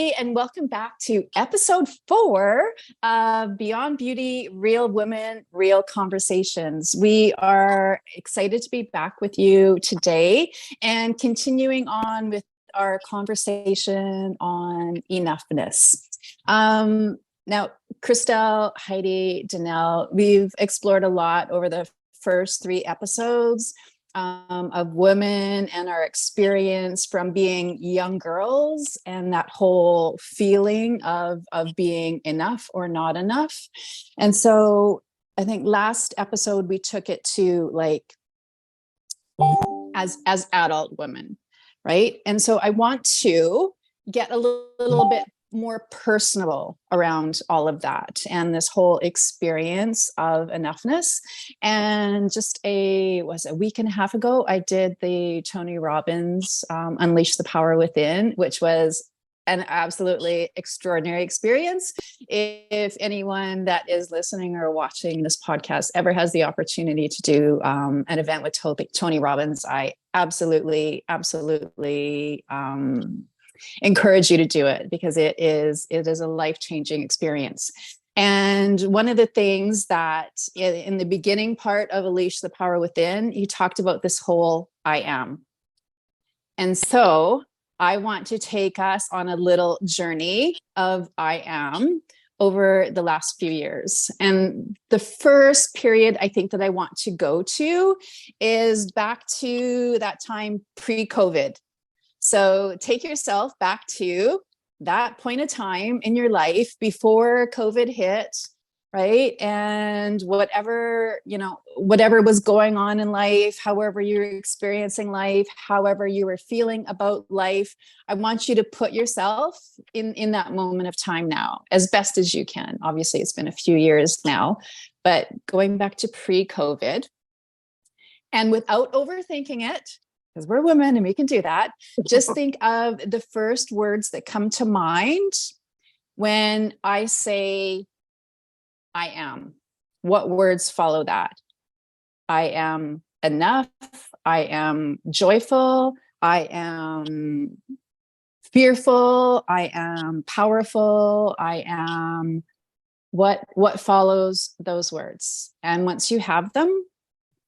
and welcome back to episode 4 of Beyond Beauty, Real Women, Real Conversations. We are excited to be back with you today and continuing on with our conversation on enoughness. Now, Christelle, Heidi, Danelle, we've explored a lot over the first 3 episodes of women and our experience from being young girls and that whole feeling of being enough or not enough. And so I think last episode we took it to like as adult women, right? And so I want to get a little bit more personable around all of that and this whole experience of enoughness. And just a week and a half ago, I did the Tony Robbins Unleash the Power Within, which was an absolutely extraordinary experience. If anyone that is listening or watching this podcast ever has the opportunity to do an event with Tony Robbins, I absolutely encourage you to do it, because it is a life-changing experience. And one of the things that in the beginning part of Unleash the Power Within, you talked about this whole I am. And so I want to take us on a little journey of I am over the last few years. And the first period I think that I want to go to is back to that time pre-COVID. So take yourself back to that point of time in your life before COVID hit, right? And whatever was going on in life, however you're experiencing life, however you were feeling about life, I want you to put yourself in that moment of time now, as best as you can. Obviously, it's been a few years now, but going back to pre-COVID, and without overthinking it, because we're women and we can do that, just think of the first words that come to mind when I say I am. What words follow that? I am enough. I am joyful. I am fearful. I am powerful. I am what follows those words. And once you have them,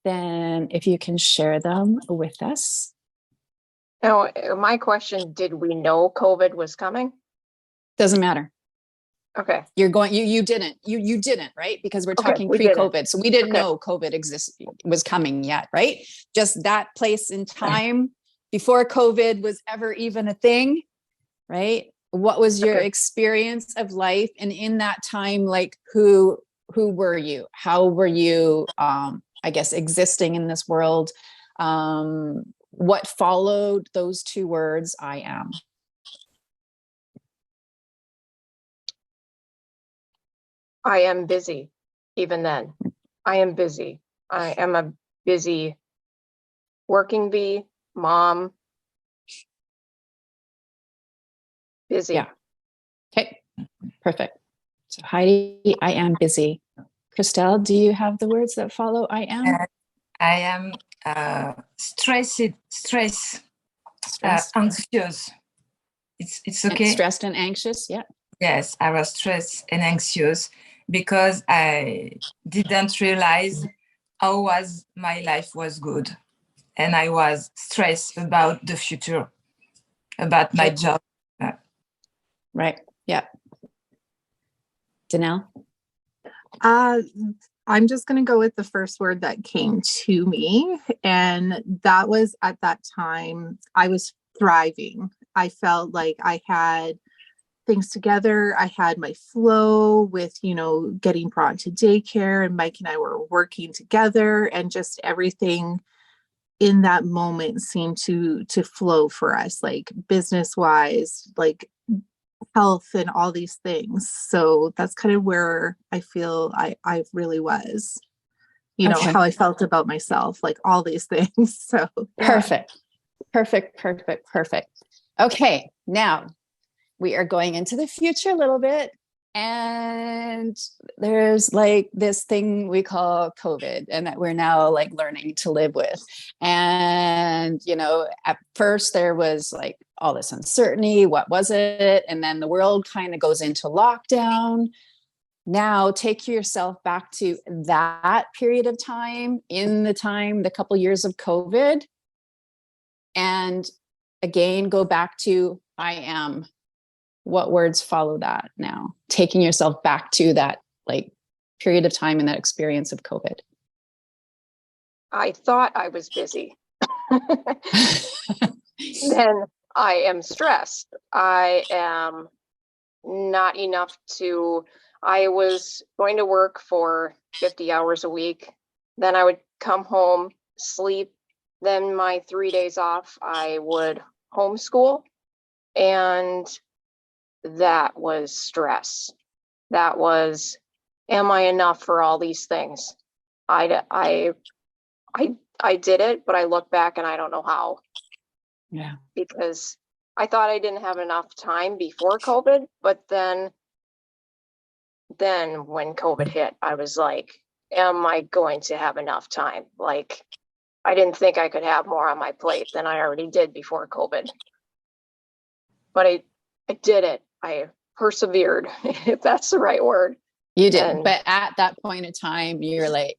then if you can share them with us. Now, my question, did we know COVID was coming? Doesn't matter. Okay. You didn't, right? Because we're talking pre-COVID. So we didn't know COVID was coming yet, right? Just that place in time before COVID was ever even a thing, right? What was your experience of life? And in that time, like who were you? How were you, I guess, existing in this world? What followed those 2 words, I am? I am busy. Even then, I am busy. I am a busy working bee, mom. Busy. Yeah. Okay. Perfect. So Heidi, I am busy. Christelle, do you have the words that follow I am? I am stressed, anxious. It's okay. Stressed and anxious, yeah. Yes, I was stressed and anxious because I didn't realize how was my life was good. And I was stressed about the future, about my job. Right, yeah. Danelle? I'm just going to go with the first word that came to me. And that was, at that time, I was thriving. I felt like I had things together. I had my flow with, getting brought to daycare, and Mike and I were working together, and just everything in that moment seemed to flow for us, like business wise, like health and all these things. So that's kind of where I feel I really was, how I felt about myself, like all these things. So yeah. Perfect. Okay, now we are going into the future a little bit. And there's like this thing we call COVID, and that we're now like learning to live with. And, you know, at first there was like all this uncertainty. What was it? And then the world kind of goes into lockdown. Now take yourself back to that period of time, the couple years of COVID. And again, go back to I am. What words follow that now? Taking yourself back to that like period of time and that experience of COVID. I thought I was busy. Then I am stressed. I am not enough to, I was going to work for 50 hours a week. Then I would come home, sleep. Then my 3 days off, I would homeschool. And that was stress. That was, am I enough for all these things? I did it, but I look back and I don't know how. Yeah. Because I thought I didn't have enough time before COVID, but then when COVID hit, I was like, am I going to have enough time? Like, I didn't think I could have more on my plate than I already did before COVID. But I did it. I persevered, if that's the right word. You did. And- But at that point in time, you're like,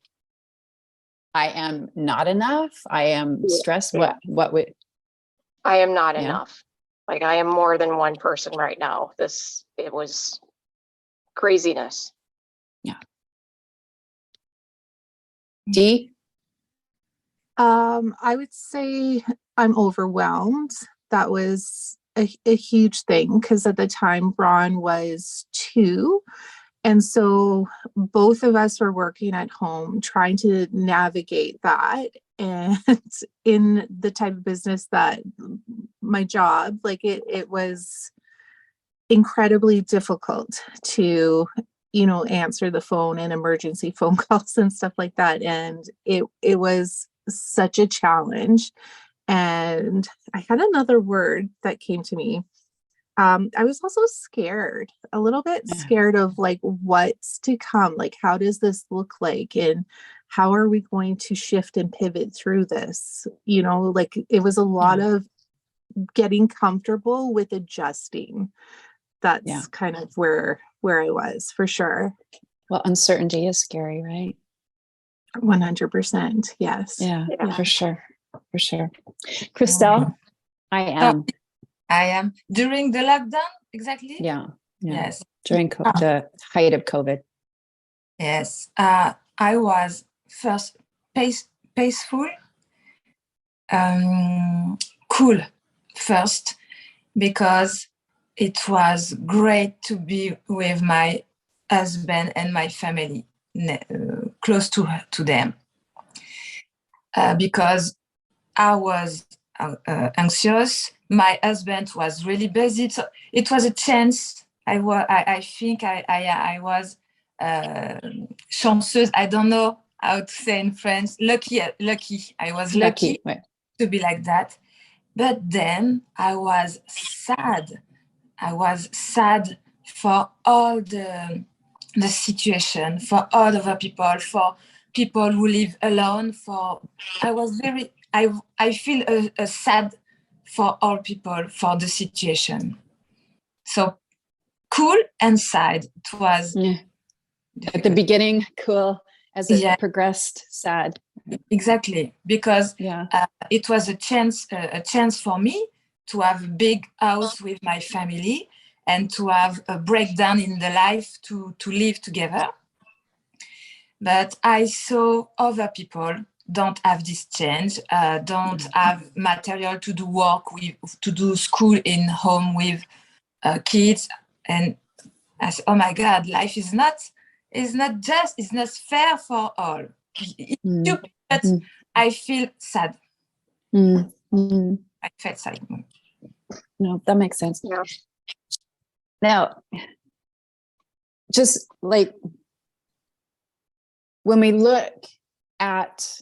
I am not enough. I am stressed. Yeah. What would, I am not Yeah. enough. Like, I am more than one person right now. It was craziness. Dee? I would say I'm overwhelmed. That was a huge thing because at the time Braun was 2. And so both of us were working at home trying to navigate that. And in the type of business that my job, like it was incredibly difficult to, you know, answer the phone and emergency phone calls and stuff like that. And it was such a challenge. And I had another word that came to me. I was also scared, a little bit Yeah. scared of like what's to come. Like, how does this look like? And how are we going to shift and pivot through this? You know, like it was a lot of getting comfortable with adjusting. That's kind of where I was for sure. Well, uncertainty is scary, right? 100%. Yes. Yeah, Yeah. for sure. For sure. Christelle, I am. I am during the lockdown, exactly. Yeah. Yes. During the height of COVID. Yes. I was first peaceful, cool first, because it was great to be with my husband and my family, close to them, because I was anxious. My husband was really busy, so it was a chance. I think I was chanceuse. I don't know how to say in French. Lucky. I was lucky Right. to be like that. But then I was sad. I was sad for all the situation, for all other people, for people who live alone. I feel sad for all people, for the situation. So cool and sad. It was At the beginning, cool. As it Yeah. progressed, sad. exactly, because it was a chance for me to have a big house with my family and to have a breakdown in the life to live together. But I saw other people don't have this change, don't have material to do work with, to do school in home with kids. And I said, oh my God, life is not fair for all. It's stupid, but I feel sad. I felt sad. No, that makes sense. Yeah. Now, just like when we look at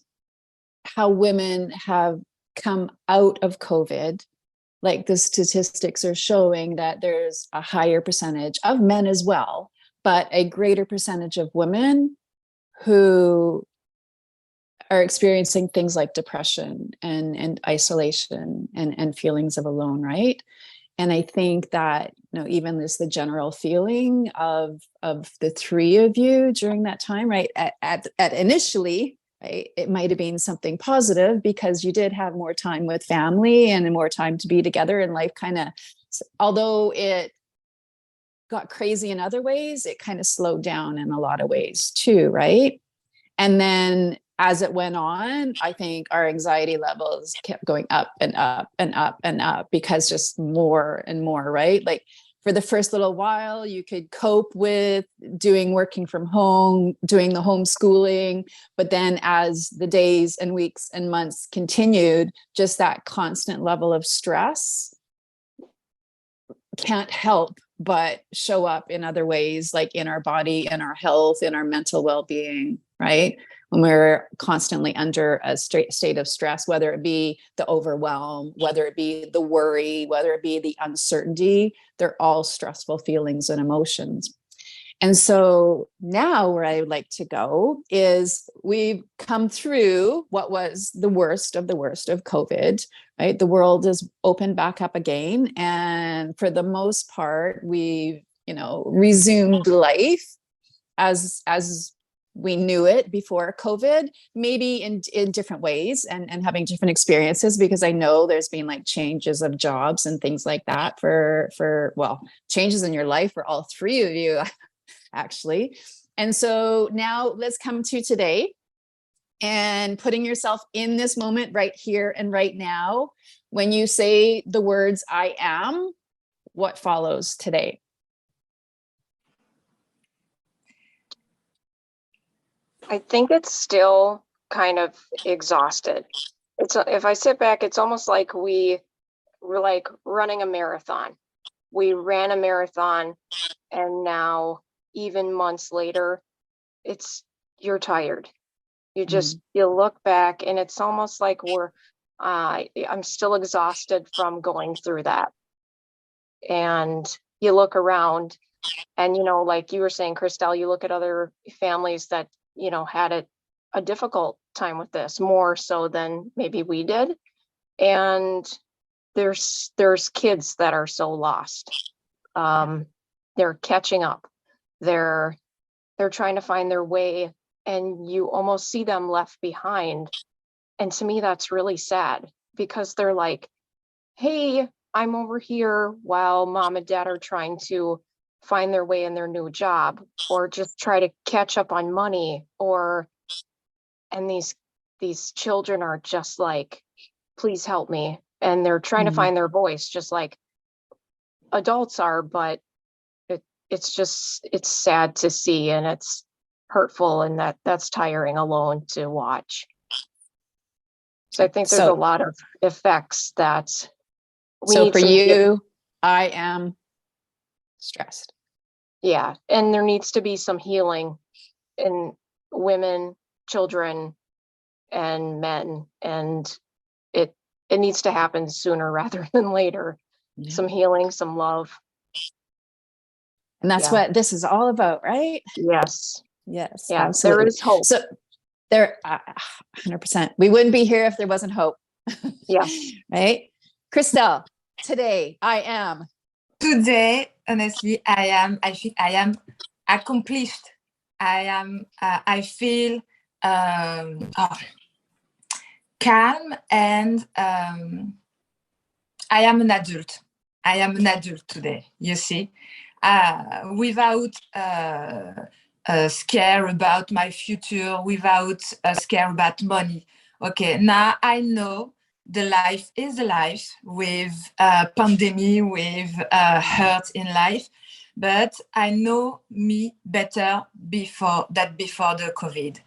how women have come out of COVID, like the statistics are showing that there's a higher percentage of men as well but a greater percentage of women who are experiencing things like depression and isolation and feelings of alone, right? And I think that, even this, the general feeling of the three of you during that time, right? At initially, right, it might have been something positive because you did have more time with family and more time to be together, and life kind of, although it got crazy in other ways, it kind of slowed down in a lot of ways too, right? And then as it went on, I think our anxiety levels kept going up and up and up and up because just more and more, right? Like for the first little while, you could cope with working from home, doing the homeschooling. But then as the days and weeks and months continued, just that constant level of stress can't help but show up in other ways, like in our body, in our health, in our mental well-being, right? When we're constantly under a state of stress, whether it be the overwhelm, whether it be the worry, whether it be the uncertainty, they're all stressful feelings and emotions. And so now where I would like to go is we've come through what was the worst of COVID, right? The world is opened back up again. And for the most part, we've, resumed life as we knew it before COVID, maybe in different ways and having different experiences, because I know there's been like changes of jobs and things like that for changes in your life for all three of you, actually. And so now let's come to today and putting yourself in this moment right here and right now. When you say the words "I am," what follows today? I think it's still kind of exhausted. If I sit back, it's almost like we're like running a marathon. We ran a marathon, and now even months later, you're tired. You just you look back, and it's almost like I'm still exhausted from going through that. And you look around, and like you were saying, Christelle, you look at other families that had a difficult time with this, more so than maybe we did. And there's kids that are so lost. They're catching up. They're trying to find their way, and you almost see them left behind. And to me, that's really sad, because they're like, hey, I'm over here while mom and dad are trying to find their way in their new job, or just try to catch up on money, and these children are just like, please help me. And they're trying to find their voice just like adults are, but it's sad to see, and it's hurtful, and that's tiring alone to watch. So I think there's a lot of effects that we need. So for you, I am stressed. Yeah. And there needs to be some healing in women, children, and men. And it needs to happen sooner rather than later. Yeah. Some healing, some love. And that's what this is all about, right? Yes. Yes. Yeah. Absolutely. There is hope. So there, 100%. We wouldn't be here if there wasn't hope. Yeah. Right? Christelle, today I am. Today, honestly, I think I am accomplished. I feel calm, and I am an adult. I am an adult today, you see, without a scare about my future, without a scare about money. Okay, now I know the life is a life with pandemic, with hurt in life, but I know me better before the COVID.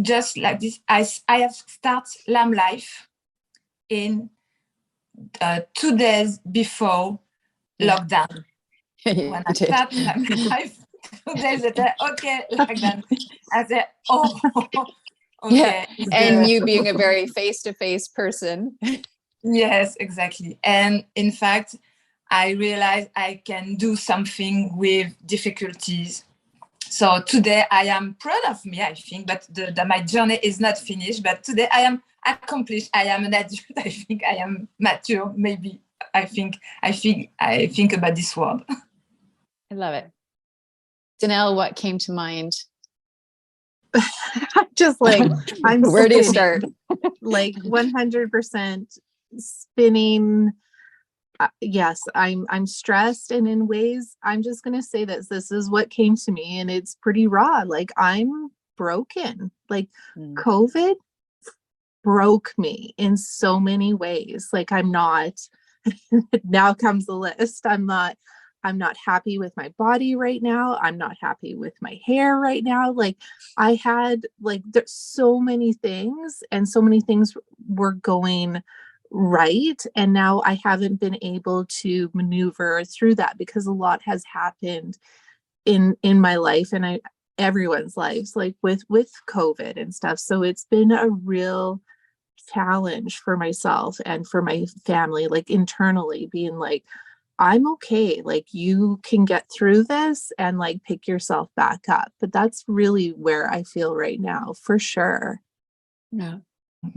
Just like this, I have started Lamb Life in 2 days before lockdown. When I started Lamb Life, 2 days later, okay, lockdown. I said, oh, okay. Yeah. And you being a very face-to-face person. Yes, exactly. And in fact, I realized I can do something with difficulties. So today I am proud of me, I think, but my journey is not finished. But today I am accomplished. I am an adult. I think I am mature. Maybe I think about this word. I love it. Danelle, what came to mind? Just like I'm Where do you spinning, start? like 100% spinning. Yes, I'm stressed, and in ways, I'm just gonna say this is what came to me, and it's pretty raw. Like, I'm broken. Like, COVID broke me in so many ways. Like, I'm not now comes the list. I'm not happy with my body right now. I'm not happy with my hair right now. Like, I had, like, there's so many things, and so many things were going right, and now I haven't been able to maneuver through that because a lot has happened in my life, and everyone's lives, like with COVID and stuff. So it's been a real challenge for myself and for my family, like internally being like, I'm okay, like, you can get through this and like pick yourself back up. But that's really where I feel right now, for sure. Yeah.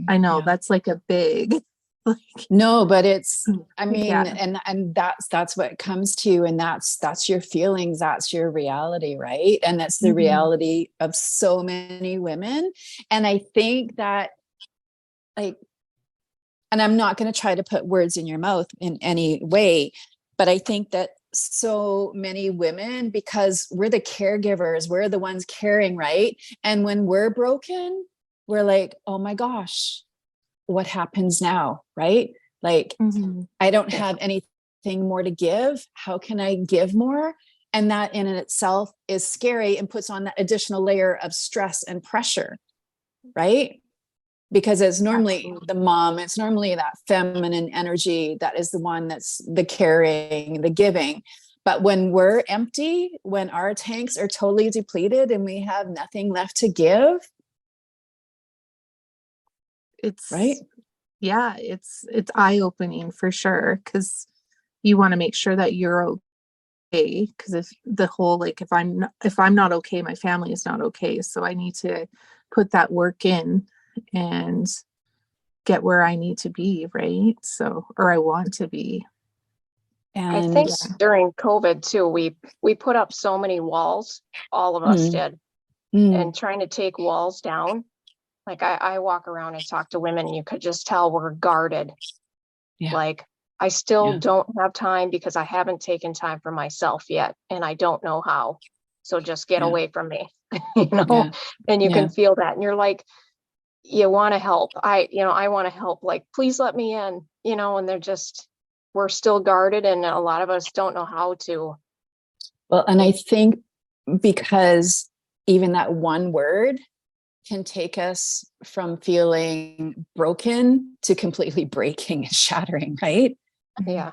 I know Yeah. that's like a big like, no, but it's, I mean, yeah. and that's what comes to you, and that's your feelings, that's your reality, right? And that's the reality of so many women. And I think that, like, and I'm not going to try to put words in your mouth in any way, but I think that so many women, because we're the caregivers, we're the ones caring, right? And when we're broken, we're like, oh my gosh, what happens now, right? Like, I don't have anything more to give. How can I give more? And that in itself is scary and puts on that additional layer of stress and pressure, right? Because it's normally the mom, it's normally that feminine energy that is the one that's the caring, the giving. But when we're empty, when our tanks are totally depleted and we have nothing left to give, it's right. Yeah, it's eye-opening for sure, because you want to make sure that you're okay, because if the whole, like, if I'm not okay, my family is not okay. So I need to put that work in and get where I need to be, right? So, or I want to be. I And think during COVID too, we put up so many walls, all of us did, and trying to take walls down. Like, I walk around and talk to women, and you could just tell we're guarded. Yeah. Like, I still don't have time because I haven't taken time for myself yet, and I don't know how. So just get away from me, you know? And you can feel that, and you're like, you want to help. I want to help. Like, please let me in, and we're still guarded, and a lot of us don't know how to. Well, and I think because even that one word can take us from feeling broken to completely breaking and shattering, right? Yeah.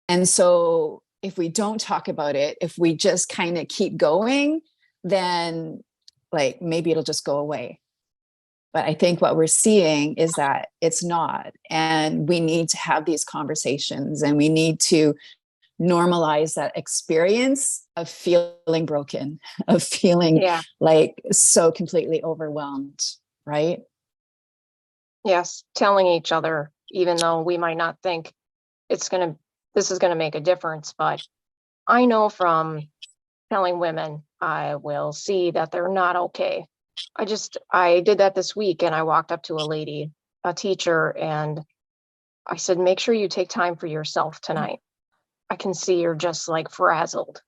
And so if we don't talk about it, if we just kind of keep going, then like maybe it'll just go away. But I think what we're seeing is that it's not. And we need to have these conversations, and we need to normalize that experience of feeling broken, of feeling like so completely overwhelmed, right? Yes. Telling each other, even though we might not think this is going to make a difference. But I know from telling women, I will see that they're not okay. I did that this week, and I walked up to a lady, a teacher, and I said, make sure you take time for yourself tonight. I can see you're just like frazzled.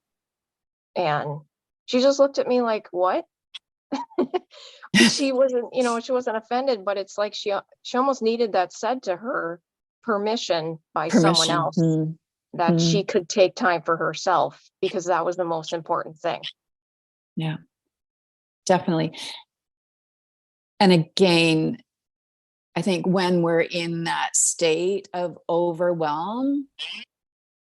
And she just looked at me like, what? She wasn't offended, but it's like she almost needed that said to her, permission by someone else, that she could take time for herself, because that was the most important thing. Yeah, definitely. And again, I think when we're in that state of overwhelm,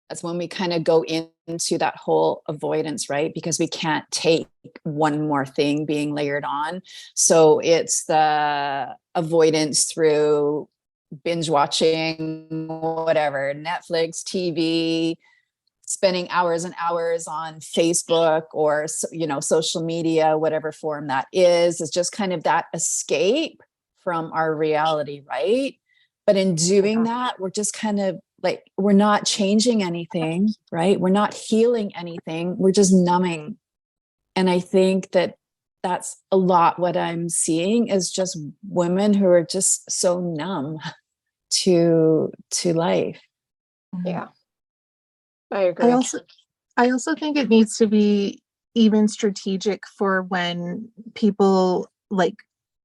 that's when we kind of go into that whole avoidance, right? Because we can't take one more thing being layered on. So it's the avoidance through binge watching, whatever, Netflix, TV, spending hours and hours on Facebook or, social media, whatever form that is just kind of that escape from our reality, right? But in doing that, we're just kind of like, we're not changing anything, right? We're not healing anything. We're just numbing. And I think that that's a lot what I'm seeing is just women who are just so numb to life. Yeah. I agree. I also think it needs to be even strategic for when people like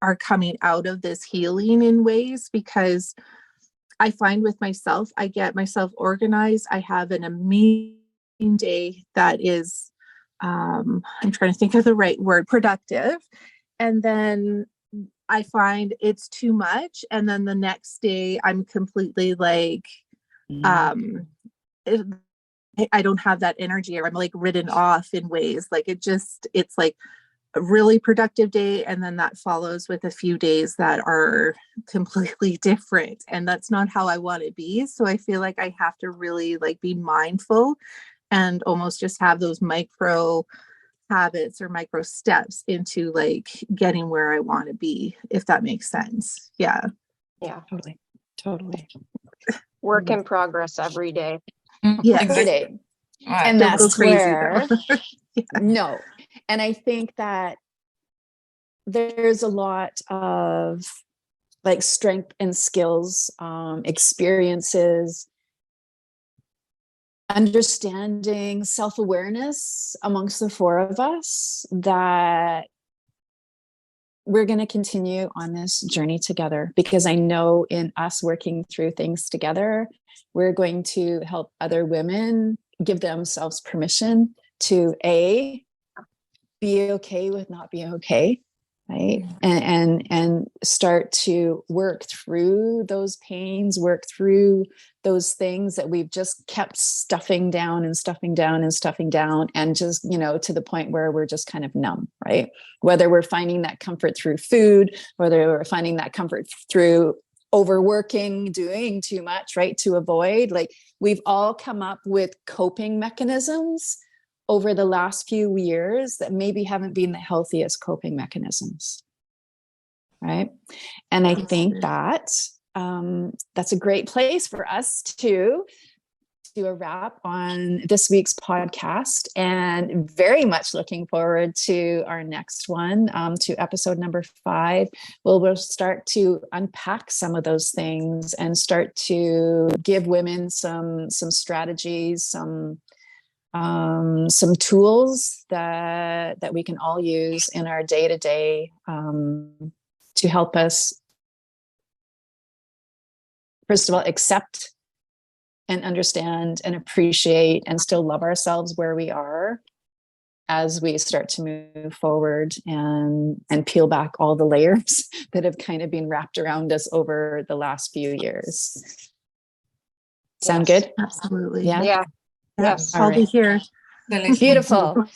are coming out of this healing in ways, because I find with myself, I get myself organized. I have an amazing day that is, I'm trying to think of the right word, productive. And then I find it's too much. And then the next day I'm completely like, I don't have that energy, or I'm like ridden off in ways like it's like a really productive day. And then that follows with a few days that are completely different. And that's not how I want to be. So I feel like I have to really like be mindful and almost just have those micro habits or micro steps into like getting where I want to be, if that makes sense. Yeah. Yeah. Totally. Work in progress every day. Yes. Every day. Right. And Don't go that's crazy, where, though. no. And I think that there's a lot of like strength and skills, experiences, understanding, self-awareness amongst the four of us that we're going to continue on this journey together, because I know in us working through things together, we're going to help other women give themselves permission to be okay with not being okay, right? And start to work through those pains, work through those things that we've just kept stuffing down and stuffing down and stuffing down, and just, to the point where we're just kind of numb, right? Whether we're finding that comfort through food, whether we're finding that comfort through overworking, doing too much, right? To avoid, like, we've all come up with coping mechanisms over the last few years that maybe haven't been the healthiest coping mechanisms, right? And I think that that's a great place for us to do a wrap on this week's podcast, and very much looking forward to our next one, to episode number 5. We'll start to unpack some of those things and start to give women some strategies, some tools that we can all use in our day-to-day, to help us, first of all, accept and understand and appreciate and still love ourselves where we are, as we start to move forward and peel back all the layers that have kind of been wrapped around us over the last few years. Sound Yes. good? Absolutely. Yeah. Yeah. Yes. All I'll be right. here. Beautiful.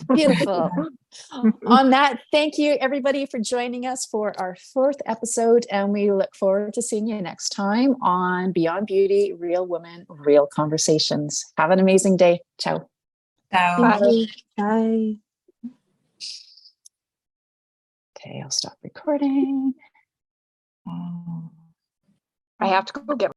On that, thank you everybody for joining us for our 4th episode, and we look forward to seeing you next time on Beyond Beauty, Real Women, Real Conversations. Have an amazing day. Ciao. Ciao. Bye. Thank you. Bye. Okay, I'll stop recording. I have to go get